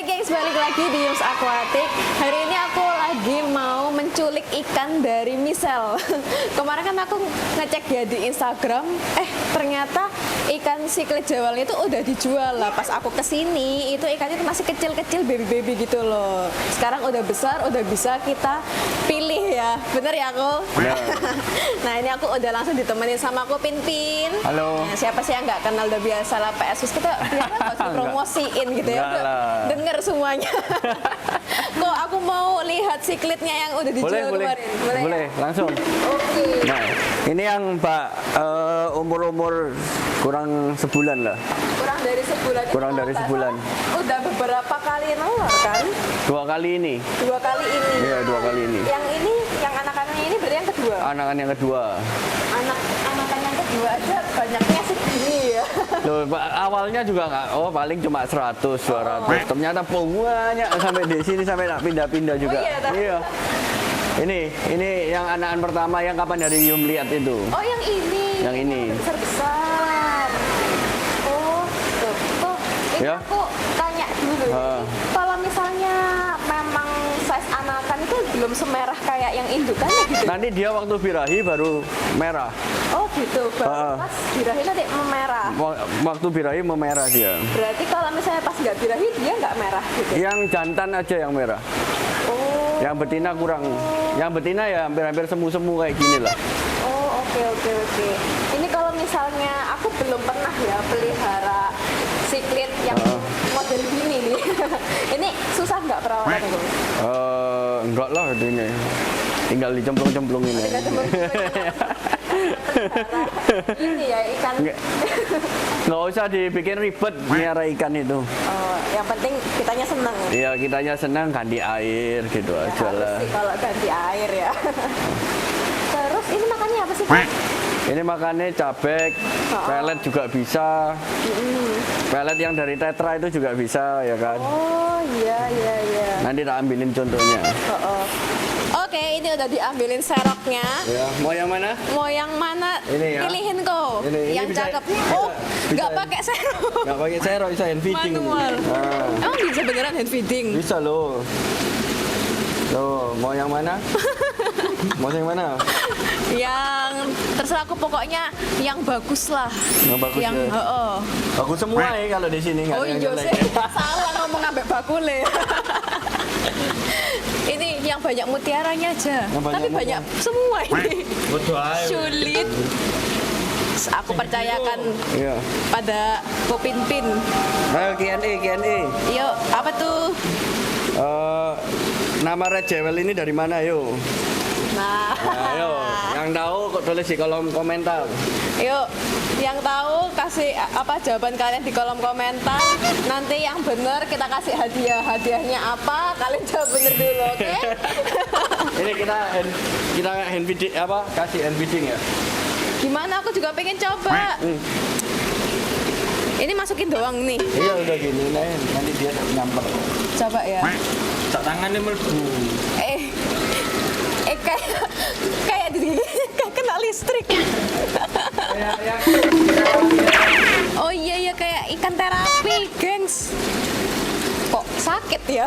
gengs, balik lagi di Yums Aquatic. Hari ini aku lagi mau menculik ikan dari Michelle. Kemarin kan aku ngecek ya di Instagram, ternyata ikan siklet jawal itu udah dijual lah. Pas aku kesini itu ikannya itu masih kecil-kecil, baby-baby gitu loh. Sekarang udah besar, udah bisa kita pilih ya. Bener ya aku? Bener. Nah ini aku udah langsung ditemenin sama aku Pinpin. Halo. Nah, siapa sih yang nggak kenal, udah biasa lah PSUS kita biarkan harus dipromosiin gitu ya. Enggak lah. Denger semuanya. Kok aku mau lihat siklitnya yang udah dijual kemarin. Boleh, Ya? langsung. Oke. Nah, ini yang Mbak umur-umur kurang sebulan lah. Kurang dari sebulan. Kurang Itu dari kalau sebulan. nggak salah Udah beberapa kali nelur kan? 2 kali ini. 2 kali ini. Iya, 2 kali ini. Yang ini, yang anak-anaknya ini berarti yang kedua. Anak-anak yang kedua. Anak-anak yang kedua aja banyaknya segini ya. Loh, awalnya juga nggak, paling cuma 100, 200. Ternyata banyak sampai di sini, sampai nak pindah-pindah juga. Oh iya, dah. Iya. Ini yang anakan pertama yang kapan dari Yum lihat itu. Oh yang ini. Yang ini. Besar-besar. Oh, tuh. Ini Ya. aku tanya dulu. Kalau misalnya memang size anakan itu belum semerah kayak yang indukannya gitu. Nanti dia waktu birahi baru merah. Oh gitu. Baru pas birahi nanti memerah. Waktu birahi memerah dia. Berarti kalau misalnya pas nggak birahi dia nggak merah gitu. Yang jantan aja yang merah. Oh. Yang betina kurang. Yang betina ya hampir-hampir semu-semu kayak gini lah. Oh, oke. Ini kalau misalnya aku belum pernah ya pelihara siklet yang model gini nih. Ini susah nggak perawatannya, Bang? Enggak lah ini. Tinggal dicemplung-cemplung ini. Ini ya ikan. Nggak usah dibikin ribet miara ikan itu. Yang penting kitanya seneng. Iya, kitanya senang ganti air gitu Ya, aja harus lah. sih kalau ganti air ya. Terus ini makannya apa sih, Pak? Ini makannya cabek, pelet juga bisa. Pelet yang dari tetra itu juga bisa ya kan. Oh, iya. Nanti tak ambilin contohnya. Oke, ini udah diambilin seroknya. Ya, mau yang mana? Mau yang mana? Ini ya. Pilihin kok. Ini Yang bisa- cakep. bisa- Oh, bisa nggak ya. pakai serok. Nggak pakai sero, bisa hand feeding. Manual. Nah, Emang bisa beneran hand feeding? bisa loh. Loh, mau yang mana? Mau yang mana? Yang terserah aku, pokoknya yang bagus lah. Yang bagus ya. Heeh. Bagus semua ya kalau di sini nggak Oh ada yang iya jelek. sih, salah ngomong ambek bakule. Ini yang banyak mutiaranya aja. Yang banyak Tapi banyak semua ini. Bodoh aja. Sulit. Aku percayakan Iya. pada Ko Pinpin. Ayo Q&A. Yuk, apa tuh? Nama Red Jewel ini dari mana yuk? Nah, Ayo, yang tahu kok tulis di kolom komentar. yuk, yang tahu kasih apa jawaban kalian di kolom komentar. Nanti yang bener kita kasih hadiah. Hadiahnya apa? Kalian jawab bener dulu, oke? Ini kita hand feeding kasih hand feeding ya. Gimana? Aku juga pengen coba. Ini masukin doang nih. Iya udah gini nanti dia nyamper. Coba ya. Sak tangannya melebu. Kayak kayak kena listrik. Oh iya kayak ikan terapi, gengs. Kok sakit ya?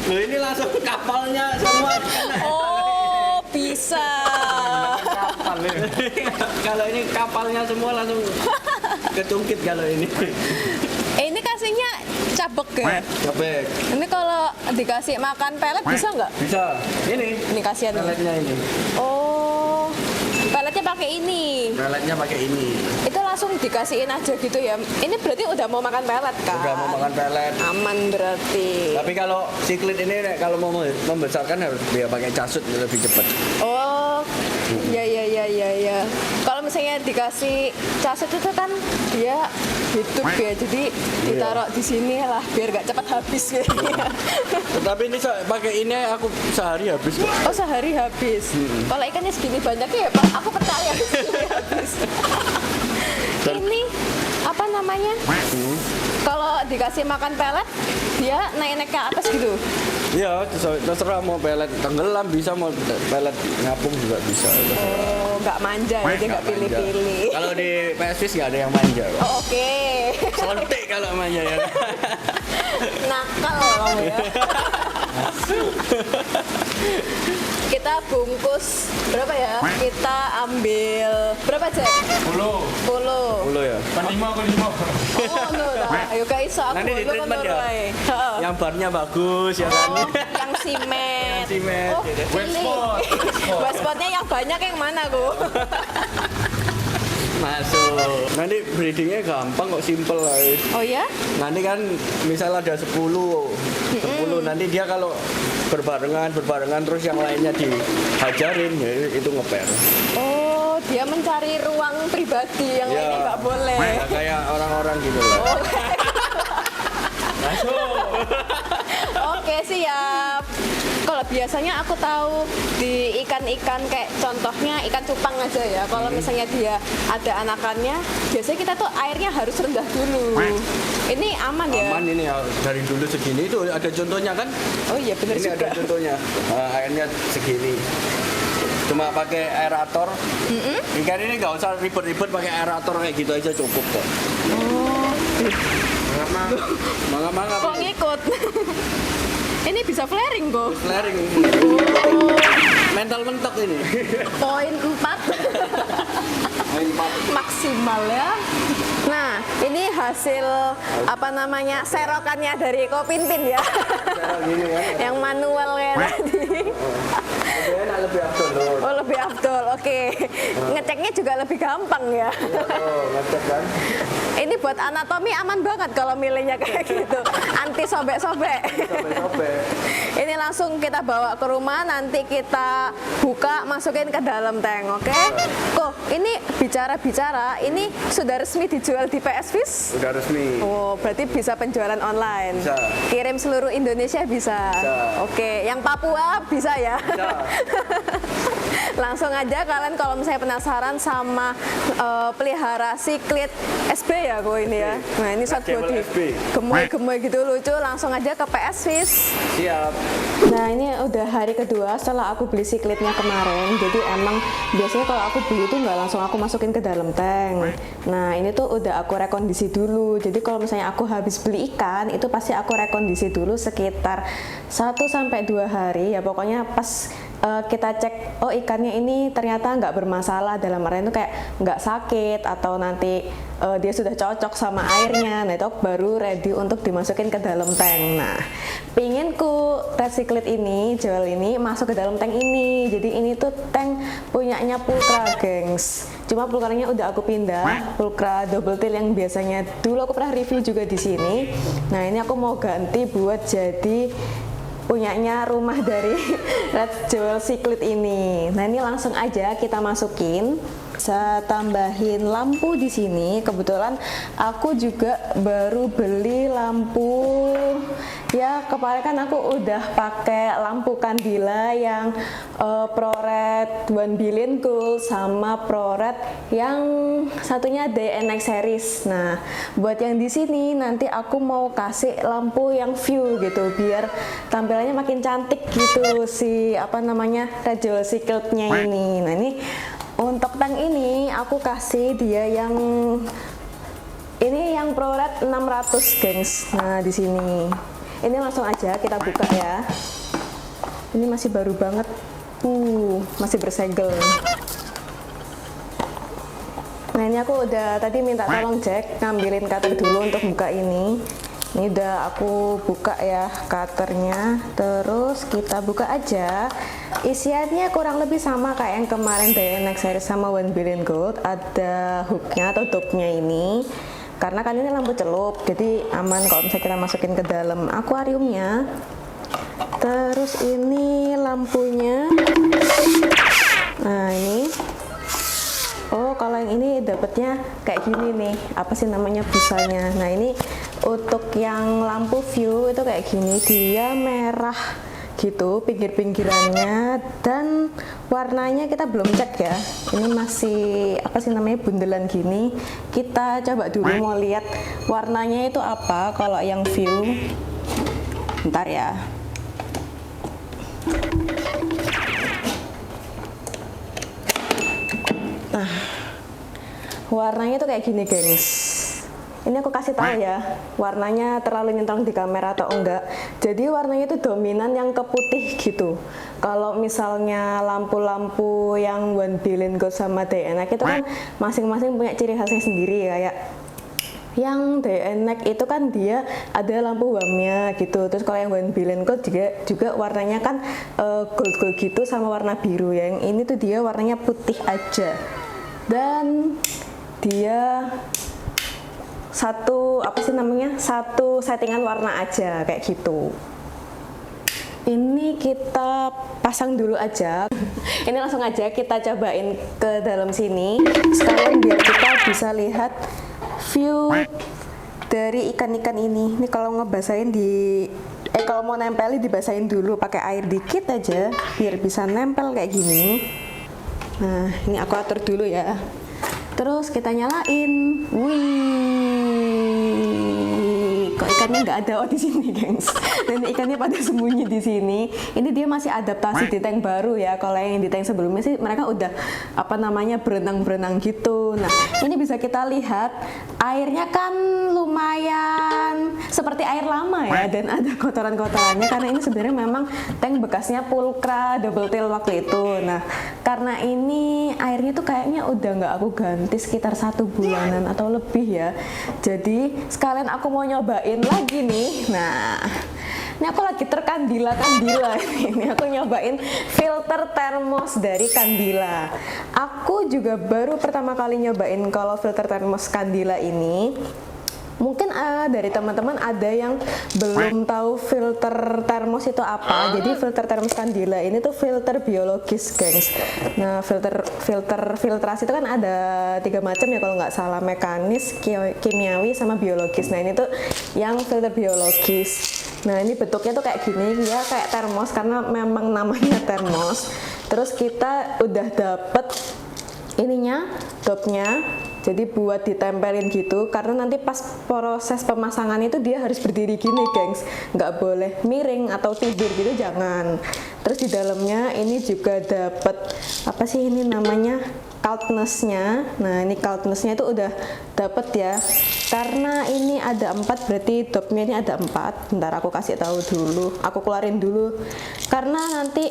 Loh ini langsung kapalnya semua. Oh, bisa. Kapal kalau ini kapalnya semua langsung kecungkit kalau ini. Ini kasihnya cabek ya? Capek. Ini kalau dikasih makan pelet bisa nggak? Bisa. Ini kasihan. Peletnya ini. Oh, peletnya pakai ini. Peletnya pakai ini. Itu langsung dikasihin aja gitu ya. Ini berarti udah mau makan pelet kan? Udah mau makan pelet. Aman berarti. Tapi kalau siklet ini kalau mau membesarkan harus dia pakai casut lebih cepat. Oh, ya. Kalau misalnya dikasih casut itu kan dia hidup ya, jadi ditaruh di sini lah biar gak cepat habis gitu. Tetapi ini pakai ini aku sehari habis kok. Oh sehari habis. Kalau ikannya segini banyaknya ya Pak, aku percaya segini habis. Ini apa namanya? Kalau dikasih makan pelet, dia naik-naik ke atas gitu. Iya, terserah mau pelet tenggelam bisa, mau pelet ngapung juga bisa. Oh, nggak manja ya, dia nggak pilih-pilih. Kalau di PSFIS nggak ada yang manja. Oh, oke. Selentik kalau manja ya. nakal kamu ya. Kita bungkus berapa ya? Kita ambil berapa aja? 10. 10. Dulu ya. Kan 5 kan 5. Oh, no lah. Ayo gak iso aku Nanti di dulu treatment menurut ya? wae. Heeh. Yang barnya bagus ya kan. Oh, yang simet. Yang simet, Oh, gitu. Wet ini. spot. Wet spotnya yang banyak yang mana, Bu? Masuk. Nanti breedingnya gampang kok, simple lah. Oh ya? Nanti kan misal ada 10 nanti dia kalau berbarengan terus yang lainnya dihajarin ya itu ngeper. Oh, dia mencari ruang pribadi yang lainnya nggak boleh. Ya, kayak orang-orang gitu lah. Oh, Masuk. oke, siap. Kalau biasanya aku tahu di ikan-ikan kayak contohnya ikan cupang aja ya. Kalau misalnya dia ada anakannya, biasanya kita tuh airnya harus rendah dulu. Ini aman ya? Aman ini ya, dari dulu segini itu ada contohnya kan? Oh iya benar Ini juga. ada contohnya. Airnya segini. Cuma pakai aerator. Ikan ini nggak usah ribet-ribet pakai aerator kayak gitu aja cukup kok. Oh, Mangga-mangga. kok ngikut? Ini bisa flaring kok. Flaring. Mental mentok ini. Poin 4 maksimal ya. Nah, ini hasil apa namanya serokannya dari Kopintin ya. Gini kan. Yang manual kayak tadi. Lebih enak, lebih afdol loh. Oh lebih afdol, oke. Ngeceknya juga lebih gampang ya. Oh, ngecek kan. Ini buat anatomi aman banget kalau milihnya kayak gitu. Anti sobek-sobek. Sobek-sobek. Ini langsung kita bawa ke rumah, nanti kita buka, masukin ke dalam tank, oke? Kok, ini bicara-bicara, ini sudah resmi dijual di PS Fish? Udah resmi. Oh, berarti bisa penjualan online. Bisa. Kirim seluruh Indonesia bisa. Bisa. Oke, yang Papua bisa ya. Bisa. Langsung aja kalian kalau misalnya penasaran sama pelihara siklit SB ya kok ini ya. Nah, ini short Cable body. SB. Gemoy-gemoy gitu lucu, langsung aja ke PS Fish. Siap. Nah, ini udah hari kedua setelah aku beli siklitnya kemarin. Jadi emang biasanya kalau aku beli itu nggak langsung aku masukin ke dalam tank. Nah, ini tuh udah aku rekondisi dulu. Jadi kalau misalnya aku habis beli ikan, itu pasti aku rekondisi dulu sekitar 1-2 hari. Ya pokoknya pas kita cek, oh ikannya ini ternyata nggak bermasalah, dalam artian itu kayak nggak sakit atau nanti dia sudah cocok sama airnya. Nah itu baru ready untuk dimasukin ke dalam tank. Nah pinginku red cichlid ini, jual ini masuk ke dalam tank ini. Jadi ini tuh tank punyanya Pulcra gengs. Cuma pulkranya udah aku pindah, Pulcra double tail yang biasanya dulu aku pernah review juga di sini. Nah ini aku mau ganti buat jadi punyanya rumah dari red jewel cichlid ini. Nah ini langsung aja kita masukin. Saya tambahin lampu di sini. Kebetulan aku juga baru beli lampu. Ya kemarin kan aku udah pakai lampu kandila yang ProRed 1 billion gold sama ProRed yang satunya DNX series. Nah, buat yang di sini nanti aku mau kasih lampu yang view gitu biar tampilannya makin cantik gitu si apa namanya red jewel cichlidnya ini. Nah, ini untuk tank ini aku kasih dia yang ini yang ProRed 600 gengs. Nah, di sini. Ini langsung aja kita buka ya. Ini masih baru banget. Masih bersegel. Nah, ini aku udah tadi minta tolong Jack ngambilin cutter dulu untuk buka ini. Ini udah aku buka ya cutternya. Terus kita buka aja. Isiannya kurang lebih sama kayak yang kemarin DNX series sama 1 billion gold. Ada hooknya atau dopnya ini. Karena kan ini lampu celup, jadi aman kalau misalnya kita masukin ke dalam akuariumnya. Terus ini lampunya. Nah ini. Oh kalau yang ini dapetnya kayak gini nih. Apa sih namanya busanya? Nah ini untuk yang lampu view itu kayak gini. Dia merah gitu pinggir-pinggirannya dan warnanya kita belum cek ya. Ini masih apa sih namanya bundelan gini. Kita coba dulu mau lihat warnanya itu apa kalau yang view. Bentar ya. Nah, warnanya tuh kayak gini, gengs. ini aku kasih tahu ya, warnanya terlalu nyentang di kamera atau enggak. Jadi warnanya itu dominan yang ke putih gitu. Kalau misalnya lampu-lampu yang One Billion Gold sama DNX itu kan masing-masing punya ciri khasnya sendiri ya, kayak yang DNX itu kan dia ada lampu wamnya gitu. Terus kalau yang One Billion Gold juga warnanya kan gold gitu sama warna biru. Yang ini tuh dia warnanya putih aja. Dan dia satu settingan warna aja kayak gitu. Ini kita pasang dulu aja. Ini langsung aja kita cobain ke dalam sini sekalian biar kita bisa lihat view dari ikan-ikan ini. Ini kalau ngebasahin kalau mau nempelin dibasahin dulu pakai air dikit aja biar bisa nempel kayak gini. Nah, ini aku atur dulu ya. Terus kita nyalain. Wih, kok ikannya nggak ada di sini, gengs. Dan ikannya pada sembunyi di sini. Ini dia masih adaptasi di tank baru ya. Kalau yang di tank sebelumnya sih mereka udah berenang-berenang gitu. Nah, ini bisa kita lihat airnya kan lumayan seperti air lama ya, dan ada kotoran-kotorannya karena ini sebenarnya memang tank bekasnya Pulcra double tail waktu itu. Nah, karena ini airnya tuh kayaknya udah nggak aku ganti sekitar 1 bulanan atau lebih ya. Jadi sekalian aku mau nyobain lagi nih. Nah, ini aku lagi terkandila ini aku nyobain filter termos dari Candila. Aku juga baru pertama kali nyobain kalau filter termos Candila ini. Mungkin dari teman-teman ada yang belum tahu filter termos itu apa. Jadi filter termos Candila ini tuh filter biologis, gengs. Nah, filtrasi itu kan ada 3 macam ya kalau nggak salah, mekanis, kimiawi, sama biologis. Nah, ini tuh yang filter biologis. Nah, ini bentuknya tuh kayak gini ya, kayak termos karena memang namanya termos. Terus kita udah dapet ininya, dopnya. Jadi buat ditempelin gitu, karena nanti pas proses pemasangan itu dia harus berdiri gini, gengs. Nggak boleh miring atau tidur gitu, jangan. Terus di dalamnya ini juga dapet apa sih ini namanya, coldness-nya. Nah, ini coldness-nya itu udah dapet ya. Karena ini ada 4, berarti dopnya ini ada 4. Bentar aku kasih tahu dulu, aku keluarin dulu. Karena nanti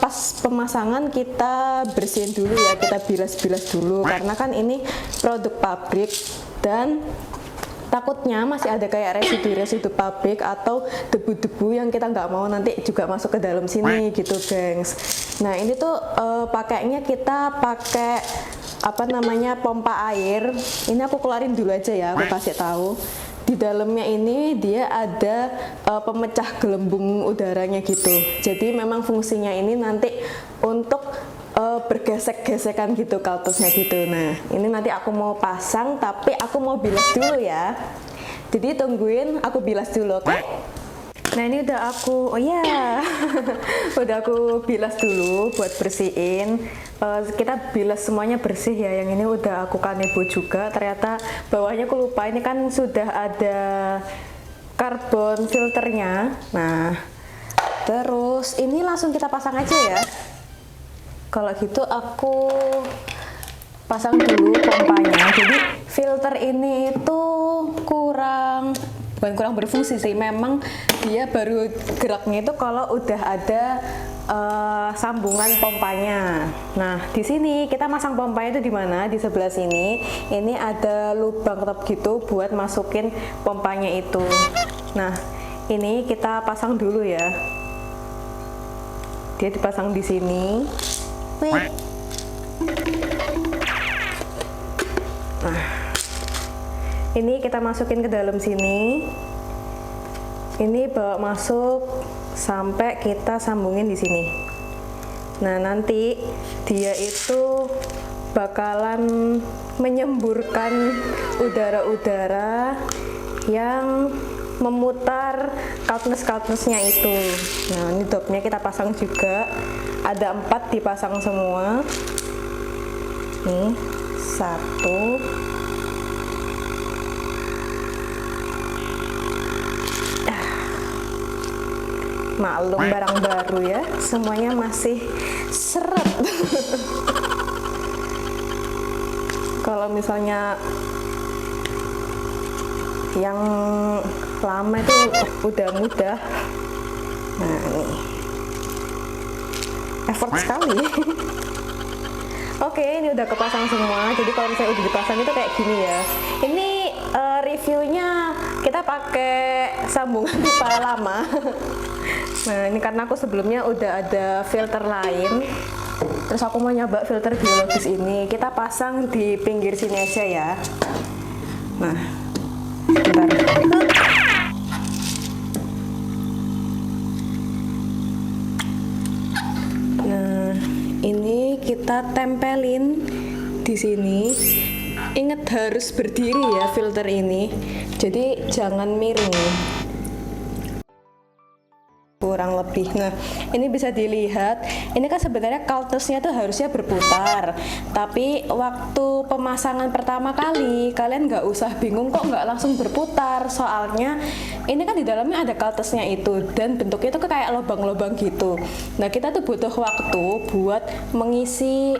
pas pemasangan kita bersihin dulu ya, kita bilas-bilas dulu karena kan ini produk pabrik dan takutnya masih ada kayak residu-residu pabrik atau debu-debu yang kita nggak mau nanti juga masuk ke dalam sini gitu, gengs. Nah, ini tuh pakainya kita pakai pompa air. Ini aku keluarin dulu aja ya, aku kasih tahu. Di dalamnya ini dia ada pemecah gelembung udaranya gitu. Jadi memang fungsinya ini nanti untuk bergesek-gesekan gitu, kaltusnya gitu. Nah, ini nanti aku mau pasang tapi aku mau bilas dulu ya. Jadi tungguin aku bilas dulu, oke? Nah, ini udah aku, udah aku bilas dulu buat bersihin. Kita bilas semuanya bersih ya. Yang ini udah aku kanebo juga. Ternyata bawahnya aku lupa, ini kan sudah ada karbon filternya. Nah, terus ini langsung kita pasang aja ya. Kalau gitu aku pasang dulu pompanya. Jadi filter ini itu bukan kurang berfungsi sih, memang dia baru geraknya itu kalau udah ada sambungan pompanya. Nah, di sini kita masang pompanya itu di mana? Di sebelah sini. Ini ada lubang top gitu buat masukin pompanya itu. Nah, ini kita pasang dulu ya. Dia dipasang di sini. Wih. Nah, ini kita masukin ke dalam sini. Ini bawa masuk sampai kita sambungin di sini. Nah, nanti dia itu bakalan menyemburkan udara-udara yang memutar coldness-coldnessnya itu. Nah, ini dopnya kita pasang juga. Ada 4 dipasang semua. Nih, 1. Maklum barang baru ya, semuanya masih seret. Kalau misalnya yang lama itu udah mudah. Nah nih, effort sekali. Oke, ini udah kepasang semua. Jadi kalau misalnya udah dipasang itu kayak gini ya. Ini reviewnya kita pakai sambungan pipa lama. Nah ini karena aku sebelumnya udah ada filter lain, terus aku mau nyoba filter biologis ini. Kita pasang di pinggir sini aja ya. Nah, bentar. Nah, ini kita tempelin di sini. Ingat harus berdiri ya filter ini. Jadi jangan miring. Kurang lebih. Nah, ini bisa dilihat, ini kan sebenarnya cultusnya tuh harusnya berputar, tapi waktu pemasangan pertama kali kalian nggak usah bingung kok nggak langsung berputar, soalnya ini kan di dalamnya ada cultusnya itu dan bentuknya tuh kayak lubang-lubang gitu. Nah, kita tuh butuh waktu buat mengisi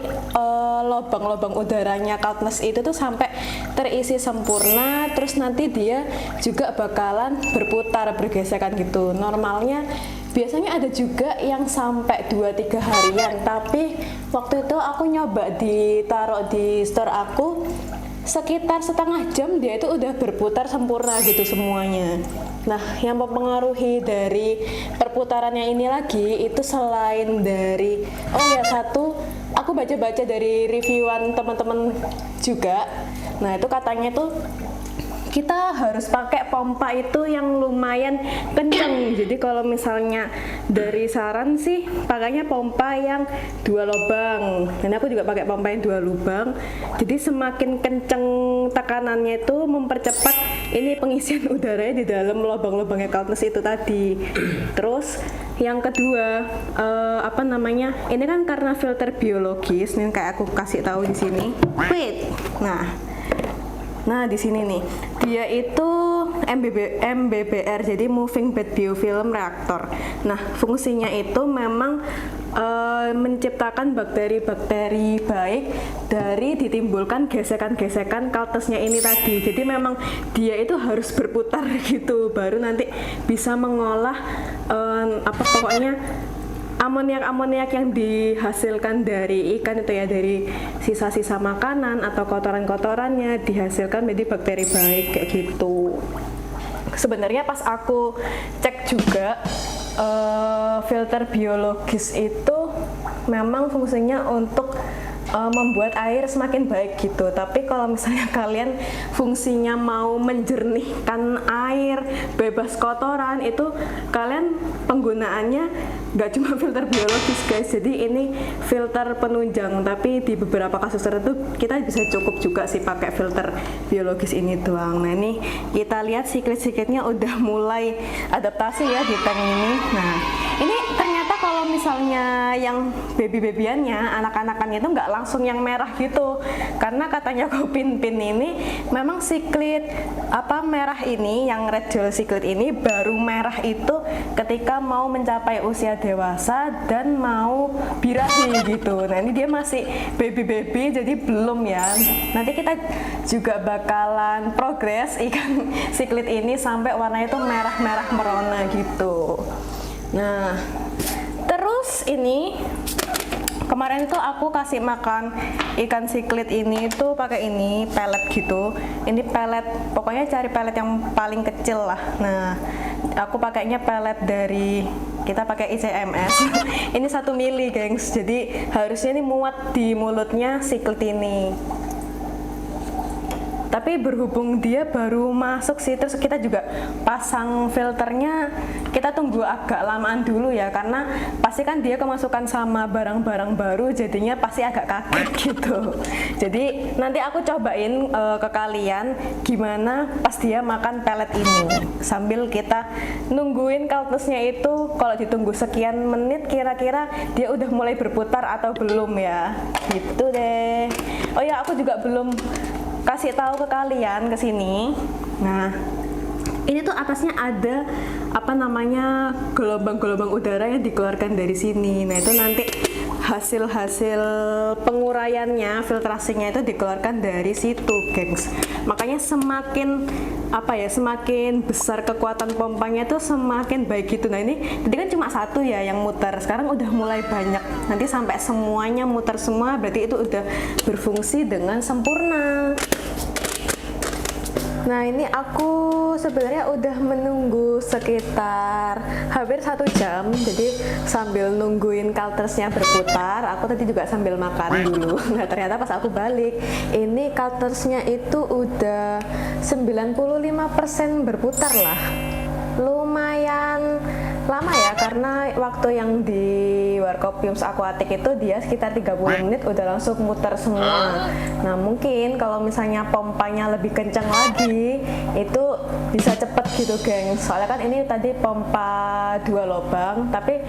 lubang-lubang udaranya cultus itu tuh sampai terisi sempurna, terus nanti dia juga bakalan berputar, bergesekan gitu. Normalnya biasanya ada juga yang sampai 2-3 harian, tapi waktu itu aku nyoba ditaruh di store aku sekitar setengah jam dia itu udah berputar sempurna gitu semuanya. Nah, yang mempengaruhi dari perputarannya ini lagi itu selain dari satu, aku baca-baca dari reviewan teman-teman juga. Nah, itu katanya tuh kita harus pakai pompa itu yang lumayan kencang. Jadi kalau misalnya dari saran sih pakainya pompa yang 2 lubang. Dan aku juga pakai pompa yang 2 lubang. Jadi semakin kencang tekanannya itu mempercepat ini pengisian udaranya di dalam lubang-lubangnya cultus itu tadi. Terus yang kedua, ini kan karena filter biologis, nih kayak aku kasih tahu di sini. Wait. Nah, di sini nih, dia itu MBBR, jadi Moving Bed Biofilm Reactor. Nah, fungsinya itu memang menciptakan bakteri-bakteri baik dari ditimbulkan gesekan-gesekan cultusnya ini tadi. Jadi memang dia itu harus berputar gitu, baru nanti bisa mengolah amoniak yang dihasilkan dari ikan itu ya, dari sisa-sisa makanan atau kotoran-kotorannya dihasilkan menjadi bakteri baik kayak gitu. Sebenarnya pas aku cek juga filter biologis itu memang fungsinya untuk membuat air semakin baik gitu. Tapi kalau misalnya kalian fungsinya mau menjernihkan air, bebas kotoran, itu kalian penggunaannya nggak cuma filter biologis guys. Jadi ini filter penunjang, tapi di beberapa kasus tertentu kita bisa cukup juga sih pakai filter biologis ini doang. Nah, ini kita lihat siklit-siklitnya udah mulai adaptasi ya di tank ini. Nah, ini ternyata kalau misalnya yang baby-babyannya, anak-anakannya itu nggak langsung yang merah gitu, karena katanya Kopin-pin ini memang siklit merah ini, yang red gel siklit ini baru merah itu ketika mau mencapai usia dewasa dan mau birahi gitu. Nah, ini dia masih baby-baby jadi belum ya. Nanti kita juga bakalan progres ikan siklit ini sampai warnanya itu merah-merah merona gitu. Nah, terus ini kemarin itu aku kasih makan ikan siklit ini tuh pakai ini pelet gitu. Ini pelet, pokoknya cari pelet yang paling kecil lah. Nah, aku pakainya pelet dari, kita pakai ICMS. Ini 1 mili gengs, jadi harusnya ini muat di mulutnya siklit ini. Tapi berhubung dia baru masuk sih, terus kita juga pasang filternya, kita tunggu agak lamaan dulu ya, karena pasti kan dia kemasukan sama barang-barang baru, jadinya pasti agak kaget gitu. Jadi nanti aku cobain ke kalian gimana pas dia makan pelet ini, sambil kita nungguin cultusnya itu. Kalau ditunggu sekian menit kira-kira dia udah mulai berputar atau belum ya, gitu deh. Oh ya, aku juga belum kasih tahu ke kalian ke sini. Nah, ini tuh atasnya ada gelombang-gelombang udara yang dikeluarkan dari sini. Nah, itu nanti hasil-hasil penguraiannya, filtrasinya itu dikeluarkan dari situ, gengs. Makanya semakin semakin besar kekuatan pompanya itu semakin baik gitu. Nah ini tadi kan cuma satu ya yang muter, sekarang udah mulai banyak. Nanti sampai semuanya muter semua, berarti itu udah berfungsi dengan sempurna. Nah ini aku sebenarnya udah menunggu sekitar hampir 1 jam. Jadi sambil nungguin kaltersnya berputar, aku tadi juga sambil makan dulu. Nah ternyata pas aku balik, ini kaltersnya itu udah 95% berputar lah. Lumayan lama ya, karena waktu yang di Warkop Piums Aquatic itu dia sekitar 30 menit udah langsung muter semua. Nah mungkin kalau misalnya pompanya lebih kencang lagi itu bisa cepet gitu geng, soalnya kan ini tadi pompa 2 lubang, tapi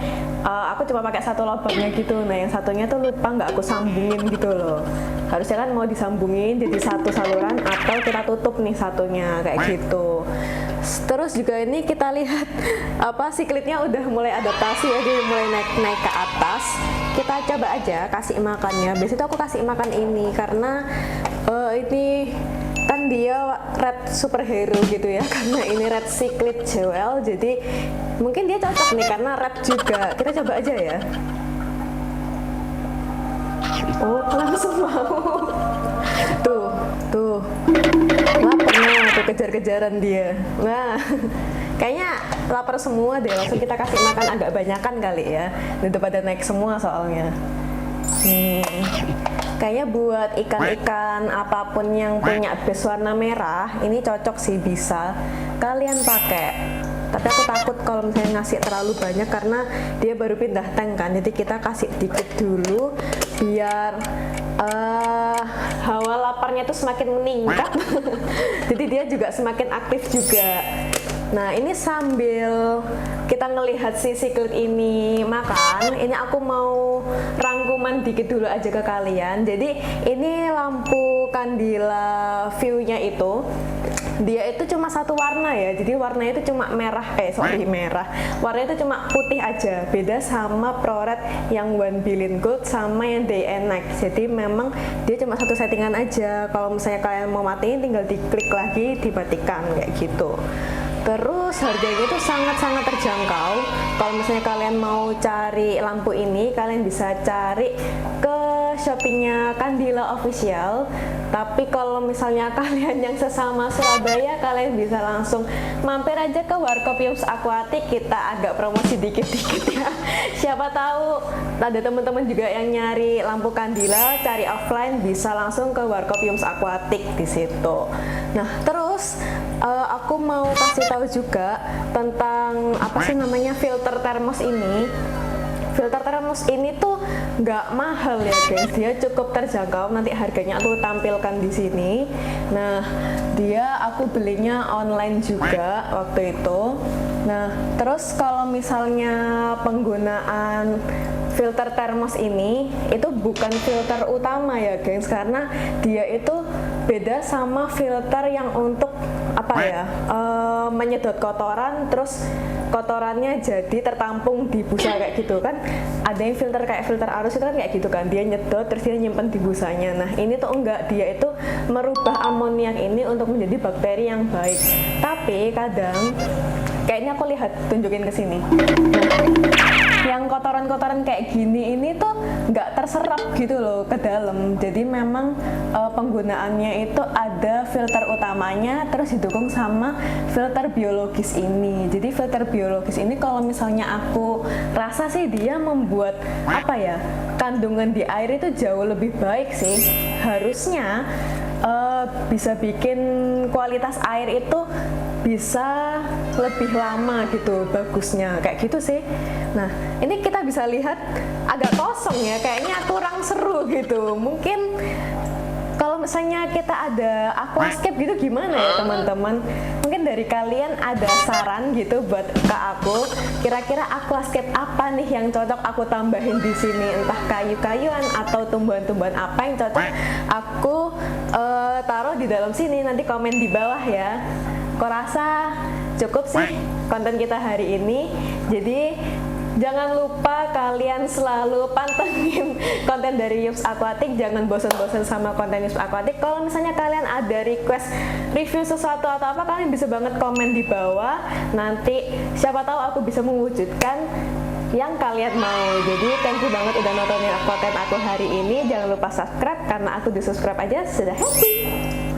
aku cuma pakai 1 lubangnya gitu. Nah yang satunya tuh lupa nggak aku sambungin gitu loh, harusnya kan mau disambungin jadi 1 saluran atau kita tutup nih satunya kayak gitu. Terus juga ini kita lihat siklitnya udah mulai adaptasi ya, dia mulai naik ke atas. Kita coba aja kasih makannya. Biasanya aku kasih makan ini karena ini kan dia red superhero gitu ya, karena ini red cichlid jewel, jadi mungkin dia cocok nih karena red juga. Kita coba aja ya. Oh langsung mau. Tuh lapar tuh, kejar-kejaran dia. Nah kayaknya lapar semua deh, langsung kita kasih makan agak banyakan kali ya, daripada naik semua soalnya. Kayaknya buat ikan-ikan apapun yang punya base warna merah ini cocok sih, bisa kalian pakai. Tapi aku takut kalau misalnya ngasih terlalu banyak karena dia baru pindah tank kan, jadi kita kasih dikit dulu biar hawa laparnya tuh semakin meningkat. Jadi dia juga semakin aktif juga. Nah ini sambil kita ngelihat si cichlid ini makan, ini aku mau rangkuman dikit dulu aja ke kalian. Jadi ini lampu kandila view-nya itu dia itu cuma 1 warna ya, jadi warnanya itu cuma merah, warnanya itu cuma putih aja, beda sama ProRed yang One Billion Gold sama yang Day and Night. Jadi memang dia cuma 1 settingan aja, kalau misalnya kalian mau matiin tinggal diklik lagi dimatikan kayak gitu. Terus harganya itu sangat-sangat terjangkau. Kalau misalnya kalian mau cari lampu ini, kalian bisa cari ke Shopee-nya Candila Official. Tapi kalau misalnya kalian yang sesama Surabaya, kalian bisa langsung mampir aja ke Warkop Piums Aquatic. Kita agak promosi dikit-dikit ya. Siapa tahu ada teman-teman juga yang nyari lampu Candila, cari offline, bisa langsung ke Warkop Piums Aquatic di situ. Nah, terus aku mau kasih tahu juga tentang filter termos ini. Filter termos ini tuh nggak mahal ya guys, dia cukup terjangkau. Nanti harganya aku tampilkan di sini. Nah, dia aku belinya online juga waktu itu. Nah, terus kalau misalnya penggunaan filter termos ini itu bukan filter utama ya guys, karena dia itu beda sama filter yang untuk menyedot kotoran, terus kotorannya jadi tertampung di busa kayak gitu kan. Ada yang filter kayak filter arus itu kan kayak gitu kan, dia nyedot terus dia nyimpen di busanya. Nah ini tuh enggak, dia itu merubah amoniak ini untuk menjadi bakteri yang baik. Tapi kadang kayaknya aku lihat, tunjukin ke sini. Yang kotoran-kotoran kayak gini ini tuh nggak terserap gitu loh ke dalam. Jadi memang penggunaannya itu ada filter utamanya, terus didukung sama filter biologis ini. Jadi filter biologis ini kalau misalnya aku rasa sih dia membuat kandungan di air itu jauh lebih baik sih. Harusnya bisa bikin kualitas air itu bisa lebih lama gitu bagusnya, kayak gitu sih. Nah ini kita bisa lihat agak kosong ya, kayaknya kurang seru gitu. Mungkin kalau misalnya kita ada aquascape gitu gimana ya teman-teman? Mungkin dari kalian ada saran gitu buat ke aku, kira-kira aquascape apa nih yang cocok aku tambahin di sini, entah kayu-kayuan atau tumbuhan-tumbuhan apa yang cocok aku taruh di dalam sini. Nanti komen di bawah ya. Aku rasa cukup sih konten kita hari ini. Jadi Jangan lupa kalian selalu pantengin konten dari Yups Aquatic. Jangan bosan-bosan sama konten Yups Aquatic. Kalau misalnya kalian ada request review sesuatu atau apa, kalian bisa banget komen di bawah. Nanti siapa tahu aku bisa mewujudkan yang kalian mau. Jadi thank you banget udah nontonin konten aku hari ini. Jangan lupa subscribe, karena aku di subscribe aja sudah happy.